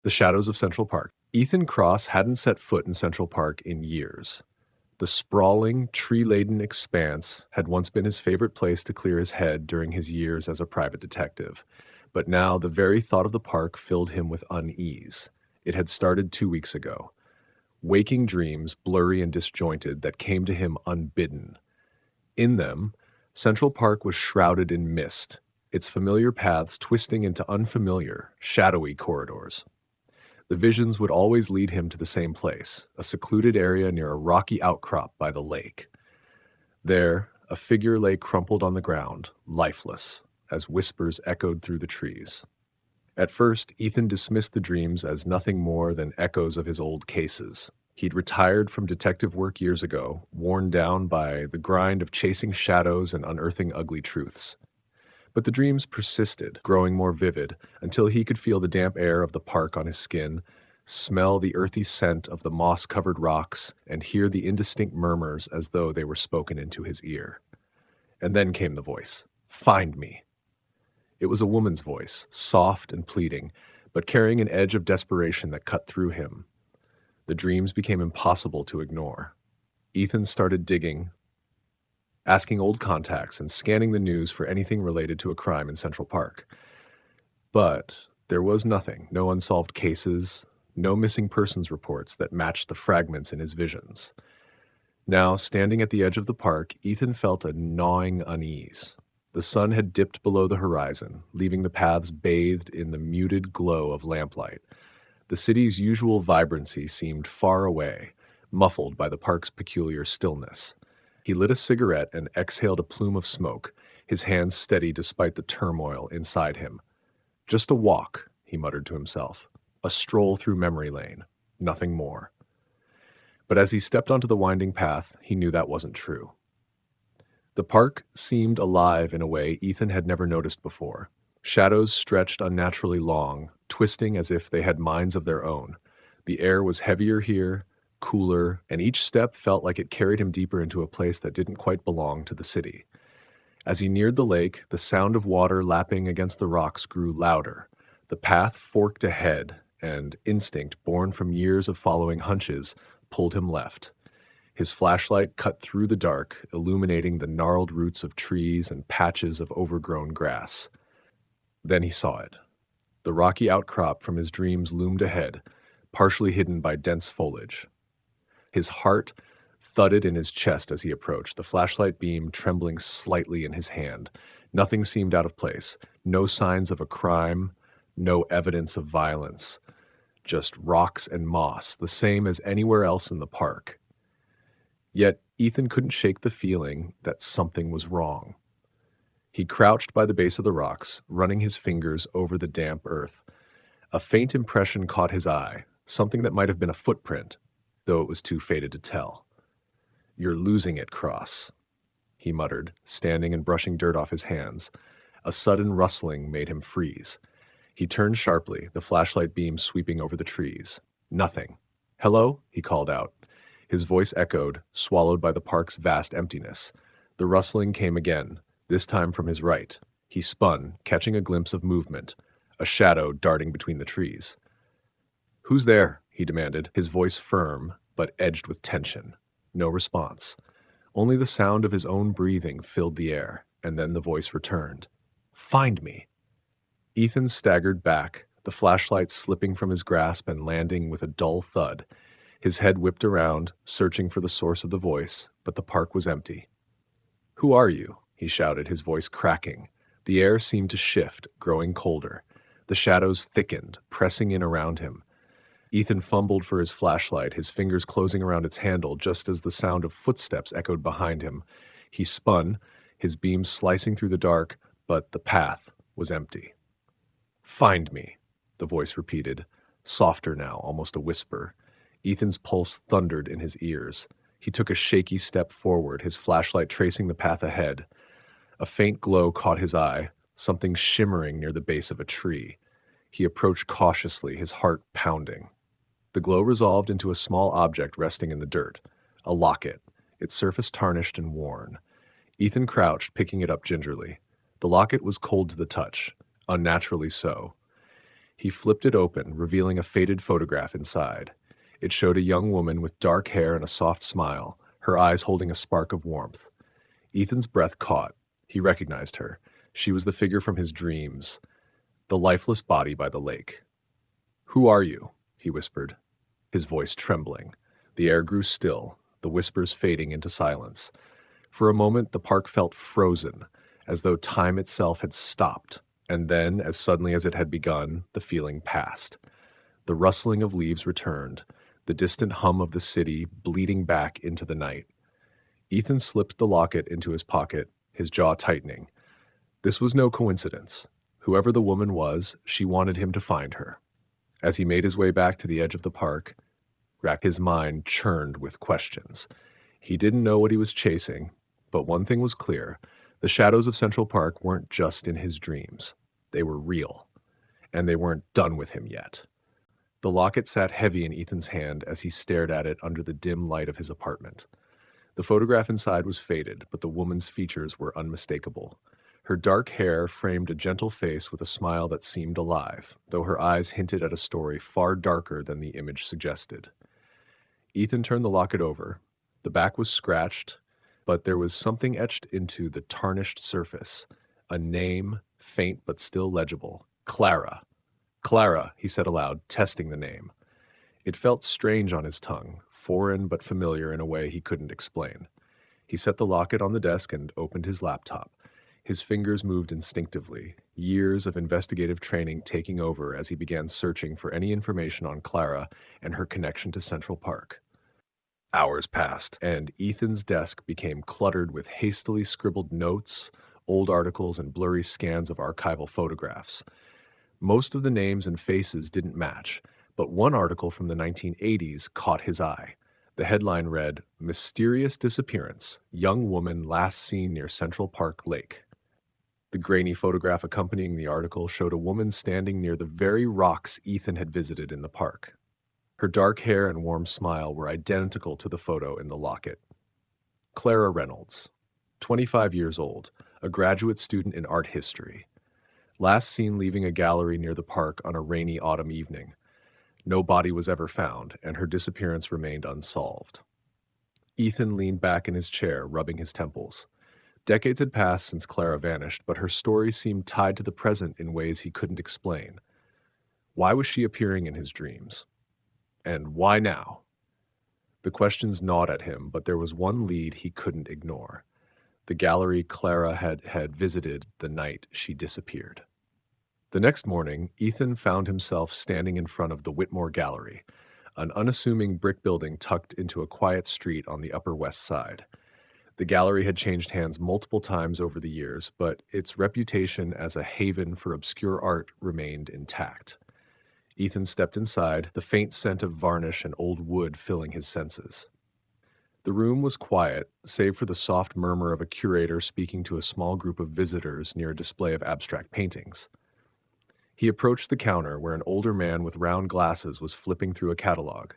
The shadows of Central Park. Ethan Cross hadn't set foot in Central Park in years. The sprawling, tree-laden expanse had once been his favorite place to clear his head during his years as a private detective. But now the very thought of the park filled him with unease. It had started 2 weeks ago. Waking dreams, blurry and disjointed, that came to him unbidden. In them, Central Park was shrouded in mist, its familiar paths twisting into unfamiliar, shadowy corridors. The visions would always lead him to the same place, a secluded area near a rocky outcrop by the lake. There, a figure lay crumpled on the ground, lifeless, as whispers echoed through the trees. At first, Ethan dismissed the dreams as nothing more than echoes of his old cases. He'd retired from detective work years ago, worn down by the grind of chasing shadows and unearthing ugly truths. But the dreams persisted, growing more vivid, until he could feel the damp air of the park on his skin, smell the earthy scent of the moss-covered rocks, and hear the indistinct murmurs as though they were spoken into his ear. And then came the voice. "Find me." It was a woman's voice, soft and pleading, but carrying an edge of desperation that cut through him. The dreams became impossible to ignore. Ethan started digging, asking old contacts and scanning the news for anything related to a crime in Central Park. But there was nothing, no unsolved cases, no missing persons reports that matched the fragments in his visions. Now, standing at the edge of the park, Ethan felt a gnawing unease. The sun had dipped below the horizon, leaving the paths bathed in the muted glow of lamplight. The city's usual vibrancy seemed far away, muffled by the park's peculiar stillness. He lit a cigarette and exhaled a plume of smoke, his hands steady despite the turmoil inside him. "Just a walk," he muttered to himself. "A stroll through memory lane. Nothing more." But as he stepped onto the winding path, he knew that wasn't true. The park seemed alive in a way Ethan had never noticed before. Shadows stretched unnaturally long, twisting as if they had minds of their own. The air was heavier here, cooler, and each step felt like it carried him deeper into a place that didn't quite belong to the city. As he neared the lake, the sound of water lapping against the rocks grew louder. The path forked ahead, and instinct, born from years of following hunches, pulled him left. His flashlight cut through the dark, illuminating the gnarled roots of trees and patches of overgrown grass. Then he saw it. The rocky outcrop from his dreams loomed ahead, partially hidden by dense foliage. His heart thudded in his chest as he approached, the flashlight beam trembling slightly in his hand. Nothing seemed out of place. No signs of a crime, no evidence of violence. Just rocks and moss, the same as anywhere else in the park. Yet Ethan couldn't shake the feeling that something was wrong. He crouched by the base of the rocks, running his fingers over the damp earth. A faint impression caught his eye, something that might have been a footprint, though it was too faded to tell. "You're losing it, Cross," he muttered, standing and brushing dirt off his hands. A sudden rustling made him freeze. He turned sharply, the flashlight beam sweeping over the trees. Nothing. "Hello?" he called out. His voice echoed, swallowed by the park's vast emptiness. The rustling came again, this time from his right. He spun, catching a glimpse of movement, a shadow darting between the trees. "Who's there?" he demanded, his voice firm but edged with tension. No response. Only the sound of his own breathing filled the air, and then the voice returned. "Find me." Ethan staggered back, the flashlight slipping from his grasp and landing with a dull thud. His head whipped around, searching for the source of the voice, but the park was empty. "Who are you?" he shouted, his voice cracking. The air seemed to shift, growing colder. The shadows thickened, pressing in around him. Ethan fumbled for his flashlight, his fingers closing around its handle just as the sound of footsteps echoed behind him. He spun, his beam slicing through the dark, but the path was empty. "Find me," the voice repeated, softer now, almost a whisper. Ethan's pulse thundered in his ears. He took a shaky step forward, his flashlight tracing the path ahead. A faint glow caught his eye, something shimmering near the base of a tree. He approached cautiously, his heart pounding. The glow resolved into a small object resting in the dirt, a locket, its surface tarnished and worn. Ethan crouched, picking it up gingerly. The locket was cold to the touch, unnaturally so. He flipped it open, revealing a faded photograph inside. It showed a young woman with dark hair and a soft smile, her eyes holding a spark of warmth. Ethan's breath caught. He recognized her. She was the figure from his dreams, the lifeless body by the lake. "Who are you?" he whispered, his voice trembling. The air grew still, the whispers fading into silence. For a moment, the park felt frozen, as though time itself had stopped, and then, as suddenly as it had begun, the feeling passed. The rustling of leaves returned, the distant hum of the city bleeding back into the night. Ethan slipped the locket into his pocket, his jaw tightening. This was no coincidence. Whoever the woman was, she wanted him to find her. As he made his way back to the edge of the park, his mind churned with questions. He didn't know what he was chasing, but one thing was clear. The shadows of Central Park weren't just in his dreams. They were real, and they weren't done with him yet. The locket sat heavy in Ethan's hand as he stared at it under the dim light of his apartment. The photograph inside was faded, but the woman's features were unmistakable. Her dark hair framed a gentle face with a smile that seemed alive, though her eyes hinted at a story far darker than the image suggested. Ethan turned the locket over. The back was scratched, but there was something etched into the tarnished surface. A name, faint but still legible. Clara. "Clara," he said aloud, testing the name. It felt strange on his tongue, foreign but familiar in a way he couldn't explain. He set the locket on the desk and opened his laptop. His fingers moved instinctively, years of investigative training taking over as he began searching for any information on Clara and her connection to Central Park. Hours passed, and Ethan's desk became cluttered with hastily scribbled notes, old articles, and blurry scans of archival photographs. Most of the names and faces didn't match, but one article from the 1980s caught his eye. The headline read, "Mysterious Disappearance, Young Woman Last Seen Near Central Park Lake." The grainy photograph accompanying the article showed a woman standing near the very rocks Ethan had visited in the park. Her dark hair and warm smile were identical to the photo in the locket. Clara Reynolds, 25 years old, a graduate student in art history. Last seen leaving a gallery near the park on a rainy autumn evening. No body was ever found, and her disappearance remained unsolved. Ethan leaned back in his chair, rubbing his temples. Decades had passed since Clara vanished, but her story seemed tied to the present in ways he couldn't explain. Why was she appearing in his dreams? And why now? The questions gnawed at him, but there was one lead he couldn't ignore. The gallery Clara had visited the night she disappeared. The next morning, Ethan found himself standing in front of the Whitmore Gallery, an unassuming brick building tucked into a quiet street on the Upper West Side. The gallery had changed hands multiple times over the years, but its reputation as a haven for obscure art remained intact. Ethan stepped inside, the faint scent of varnish and old wood filling his senses. The room was quiet, save for the soft murmur of a curator speaking to a small group of visitors near a display of abstract paintings. He approached the counter where an older man with round glasses was flipping through a catalog.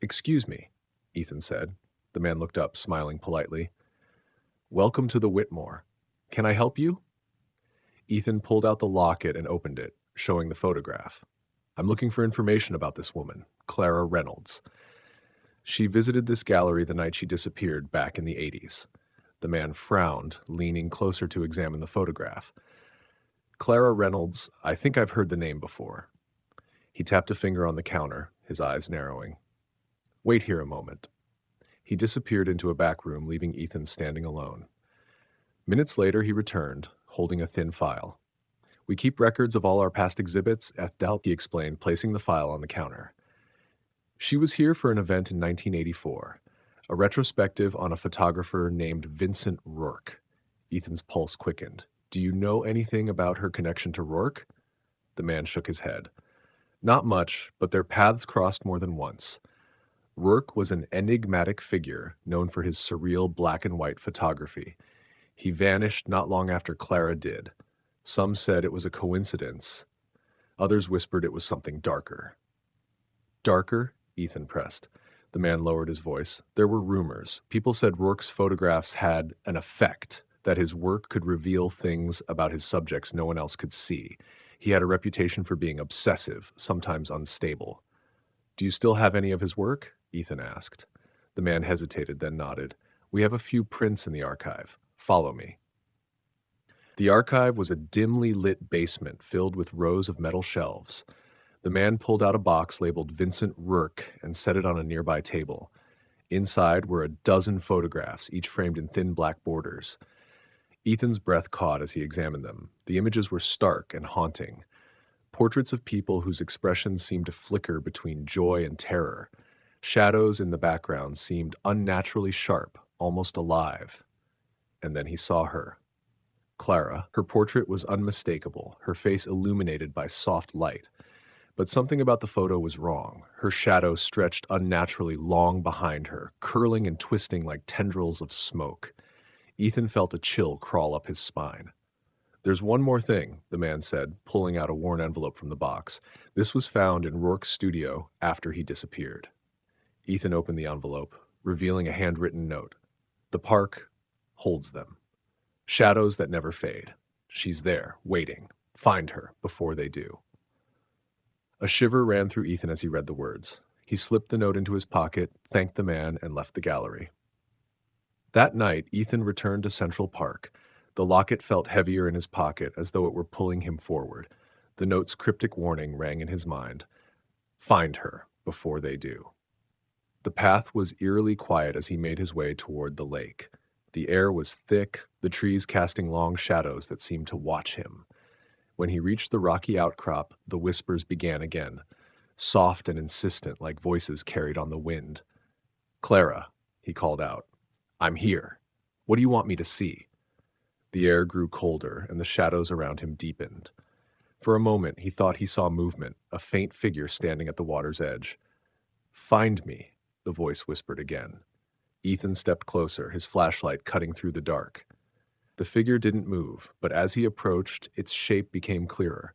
"Excuse me," Ethan said. The man looked up, smiling politely. "Welcome to the Whitmore. Can I help you?" Ethan pulled out the locket and opened it, showing the photograph. "I'm looking for information about this woman, Clara Reynolds. She visited this gallery the night she disappeared back in the 80s. The man frowned, leaning closer to examine the photograph. "Clara Reynolds, I think I've heard the name before." He tapped a finger on the counter, his eyes narrowing. "Wait here a moment." He disappeared into a back room, leaving Ethan standing alone. Minutes later, he returned, holding a thin file. "We keep records of all our past exhibits," he explained, placing the file on the counter. "She was here for an event in 1984, a retrospective on a photographer named Vincent Rourke." Ethan's pulse quickened. "Do you know anything about her connection to Rourke?" The man shook his head. "Not much, but their paths crossed more than once. Rourke was an enigmatic figure known for his surreal black and white photography. He vanished not long after Clara did. Some said it was a coincidence. Others whispered it was something darker." "Darker?" Ethan pressed. The man lowered his voice. "There were rumors. People said Rourke's photographs had an effect, that his work could reveal things about his subjects no one else could see. He had a reputation for being obsessive, sometimes unstable. "Do you still have any of his work?" Ethan asked. The man hesitated, then nodded. "We have a few prints in the archive. Follow me." The archive was a dimly lit basement filled with rows of metal shelves. The man pulled out a box labeled Vincent Rourke and set it on a nearby table. Inside were a dozen photographs, each framed in thin black borders. Ethan's breath caught as he examined them. The images were stark and haunting. Portraits of people whose expressions seemed to flicker between joy and terror. Shadows in the background seemed unnaturally sharp, almost alive. And then he saw her. Clara. Her portrait was unmistakable, her face illuminated by soft light. But something about the photo was wrong. Her shadow stretched unnaturally long behind her, curling and twisting like tendrils of smoke. Ethan felt a chill crawl up his spine. "There's one more thing," the man said, pulling out a worn envelope from the box. "This was found in Rourke's studio after he disappeared." Ethan opened the envelope, revealing a handwritten note. "The park holds them. Shadows that never fade. She's there, waiting. Find her before they do." A shiver ran through Ethan as he read the words. He slipped the note into his pocket, thanked the man, and left the gallery. That night, Ethan returned to Central Park. The locket felt heavier in his pocket, as though it were pulling him forward. The note's cryptic warning rang in his mind. Find her before they do. The path was eerily quiet as he made his way toward the lake. The air was thick, the trees casting long shadows that seemed to watch him. When he reached the rocky outcrop, the whispers began again, soft and insistent like voices carried on the wind. "Clara," he called out. "I'm here. What do you want me to see?" The air grew colder, and the shadows around him deepened. For a moment, he thought he saw movement, a faint figure standing at the water's edge. "Find me," the voice whispered again. Ethan stepped closer, his flashlight cutting through the dark. The figure didn't move, but as he approached, its shape became clearer.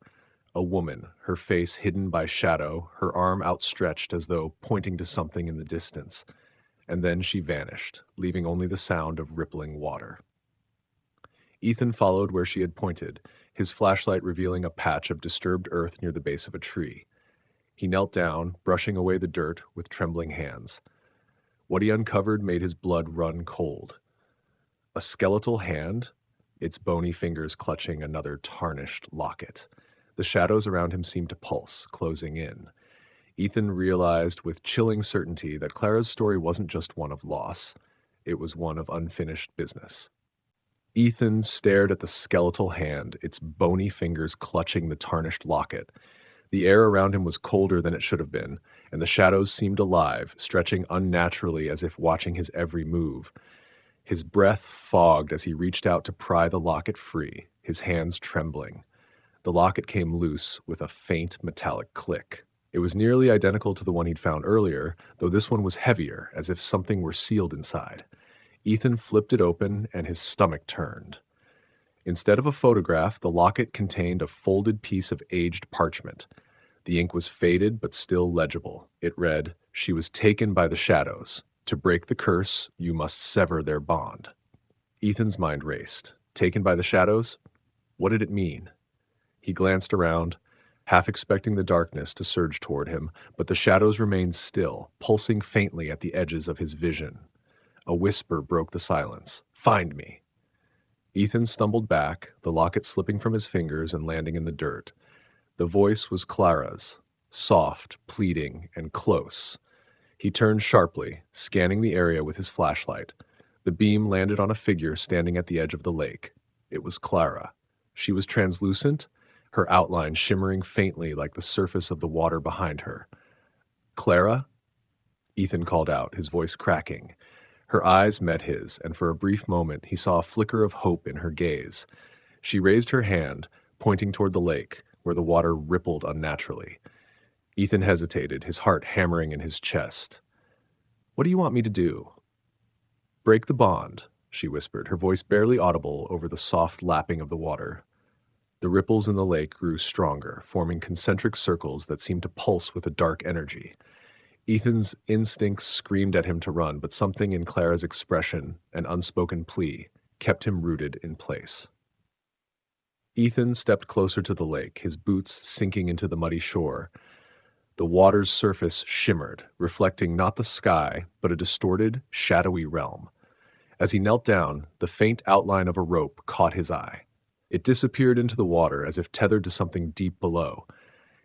A woman, her face hidden by shadow, her arm outstretched as though pointing to something in the distance. And then she vanished, leaving only the sound of rippling water. Ethan followed where she had pointed, his flashlight revealing a patch of disturbed earth near the base of a tree. He knelt down, brushing away the dirt with trembling hands. What he uncovered made his blood run cold. A skeletal hand, its bony fingers clutching another tarnished locket. The shadows around him seemed to pulse, closing in. Ethan realized with chilling certainty that Clara's story wasn't just one of loss. It was one of unfinished business. Ethan stared at the skeletal hand, its bony fingers clutching the tarnished locket. The air around him was colder than it should have been, and the shadows seemed alive, stretching unnaturally as if watching his every move. His breath fogged as he reached out to pry the locket free, his hands trembling. The locket came loose with a faint metallic click. It was nearly identical to the one he'd found earlier, though this one was heavier, as if something were sealed inside. Ethan flipped it open, and his stomach turned. Instead of a photograph, the locket contained a folded piece of aged parchment. The ink was faded but still legible. It read, "She was taken by the shadows. To break the curse, you must sever their bond." Ethan's mind raced. Taken by the shadows? What did it mean? He glanced around, half expecting the darkness to surge toward him, but the shadows remained still, pulsing faintly at the edges of his vision. A whisper broke the silence. "Find me." Ethan stumbled back, the locket slipping from his fingers and landing in the dirt. The voice was Clara's, soft, pleading, and close. He turned sharply, scanning the area with his flashlight. The beam landed on a figure standing at the edge of the lake. It was Clara. She was translucent, her outline shimmering faintly like the surface of the water behind her. "Clara?" Ethan called out, his voice cracking. Her eyes met his, and for a brief moment he saw a flicker of hope in her gaze. She raised her hand, pointing toward the lake, where the water rippled unnaturally. Ethan hesitated, his heart hammering in his chest. "What do you want me to do?" "Break the bond," she whispered, her voice barely audible over the soft lapping of the water. The ripples in the lake grew stronger, forming concentric circles that seemed to pulse with a dark energy. Ethan's instincts screamed at him to run, but something in Clara's expression, an unspoken plea, kept him rooted in place. Ethan stepped closer to the lake, his boots sinking into the muddy shore. The water's surface shimmered, reflecting not the sky, but a distorted, shadowy realm. As he knelt down, the faint outline of a rope caught his eye. It disappeared into the water as if tethered to something deep below.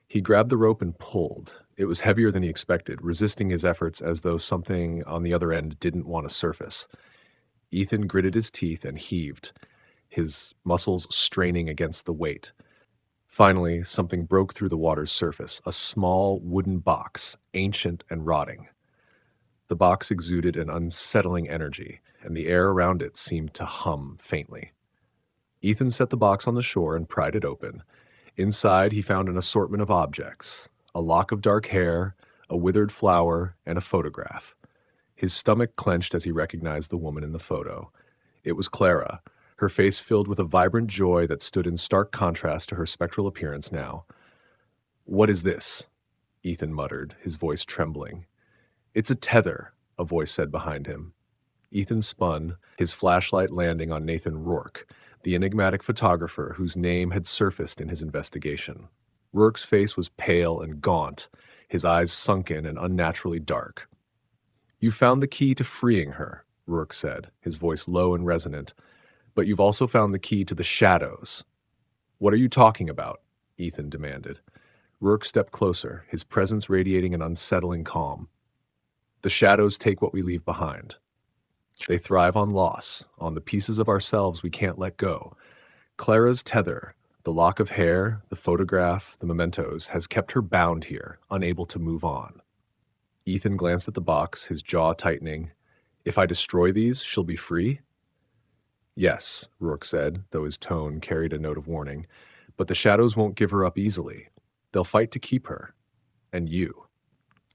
He grabbed the rope and pulled. It was heavier than he expected, resisting his efforts as though something on the other end didn't want to surface. Ethan gritted his teeth and heaved, his muscles straining against the weight. Finally, something broke through the water's surface, a small wooden box, ancient and rotting. The box exuded an unsettling energy, and the air around it seemed to hum faintly. Ethan set the box on the shore and pried it open. Inside, he found an assortment of objects: a lock of dark hair, a withered flower, and a photograph. His stomach clenched as he recognized the woman in the photo. It was Clara, her face filled with a vibrant joy that stood in stark contrast to her spectral appearance now. "What is this?" Ethan muttered, his voice trembling. "It's a tether," a voice said behind him. Ethan spun, his flashlight landing on Nathan Rourke, the enigmatic photographer whose name had surfaced in his investigation. Rourke's face was pale and gaunt, his eyes sunken and unnaturally dark. "You found the key to freeing her," Rourke said, his voice low and resonant, "but you've also found the key to the shadows." "What are you talking about?" Ethan demanded. Rourke stepped closer, his presence radiating an unsettling calm. "The shadows take what we leave behind. They thrive on loss, on the pieces of ourselves we can't let go. Clara's tether, the lock of hair, the photograph, the mementos, has kept her bound here, unable to move on." Ethan glanced at the box, his jaw tightening. "If I destroy these, she'll be free?" "Yes," Rourke said, though his tone carried a note of warning. "But the shadows won't give her up easily. They'll fight to keep her. And you."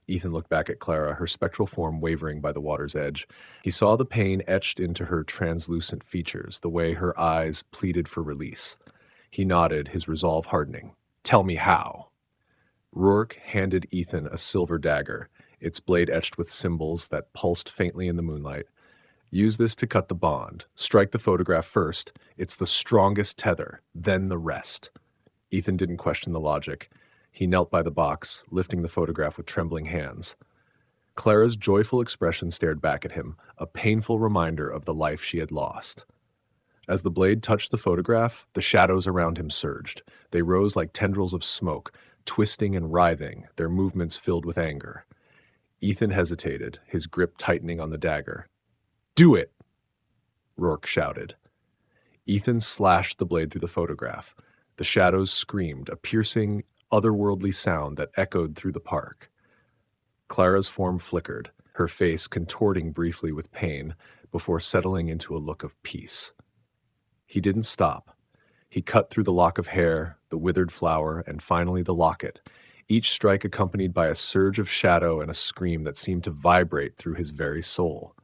Ethan looked back at Clara, her spectral form wavering by the water's edge. He saw the pain etched into her translucent features, the way her eyes pleaded for release. He nodded, his resolve hardening. "Tell me how." Rourke handed Ethan a silver dagger, its blade etched with symbols that pulsed faintly in the moonlight. "Use this to cut the bond. Strike the photograph first. It's the strongest tether, then the rest." Ethan didn't question the logic. He knelt by the box, lifting the photograph with trembling hands. Clara's joyful expression stared back at him, a painful reminder of the life she had lost. As the blade touched the photograph, the shadows around him surged. They rose like tendrils of smoke, twisting and writhing, their movements filled with anger. Ethan hesitated, his grip tightening on the dagger. "Do it!" Rourke shouted. Ethan slashed the blade through the photograph. The shadows screamed, a piercing, otherworldly sound that echoed through the park. Clara's form flickered, her face contorting briefly with pain before settling into a look of peace. He didn't stop. He cut through the lock of hair, the withered flower, and finally the locket, each strike accompanied by a surge of shadow and a scream that seemed to vibrate through his very soul.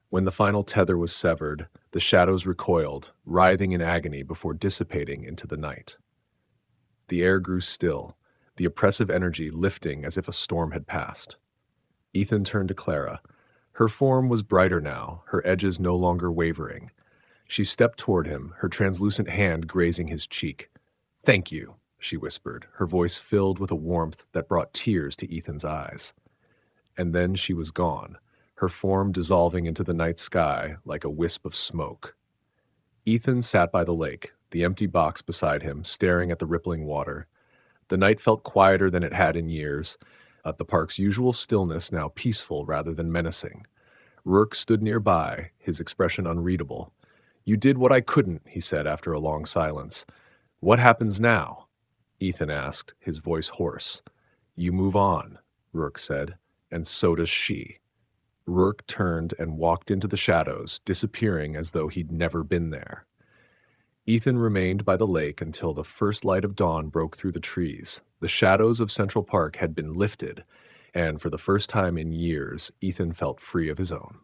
When the final tether was severed, the shadows recoiled, writhing in agony before dissipating into the night. The air grew still, the oppressive energy lifting as if a storm had passed. Ethan turned to Clara. Her form was brighter now, her edges no longer wavering. She stepped toward him, her translucent hand grazing his cheek. "Thank you," she whispered, her voice filled with a warmth that brought tears to Ethan's eyes. And then she was gone, her form dissolving into the night sky like a wisp of smoke. Ethan sat by the lake, the empty box beside him, staring at the rippling water. The night felt quieter than it had in years, the park's usual stillness now peaceful rather than menacing. Rourke stood nearby, his expression unreadable. "You did what I couldn't," he said after a long silence. "What happens now?" Ethan asked, his voice hoarse. "You move on," Rourke said, "and so does she." Rourke turned and walked into the shadows, disappearing as though he'd never been there. Ethan remained by the lake until the first light of dawn broke through the trees. The shadows of Central Park had been lifted, and for the first time in years, Ethan felt free of his own.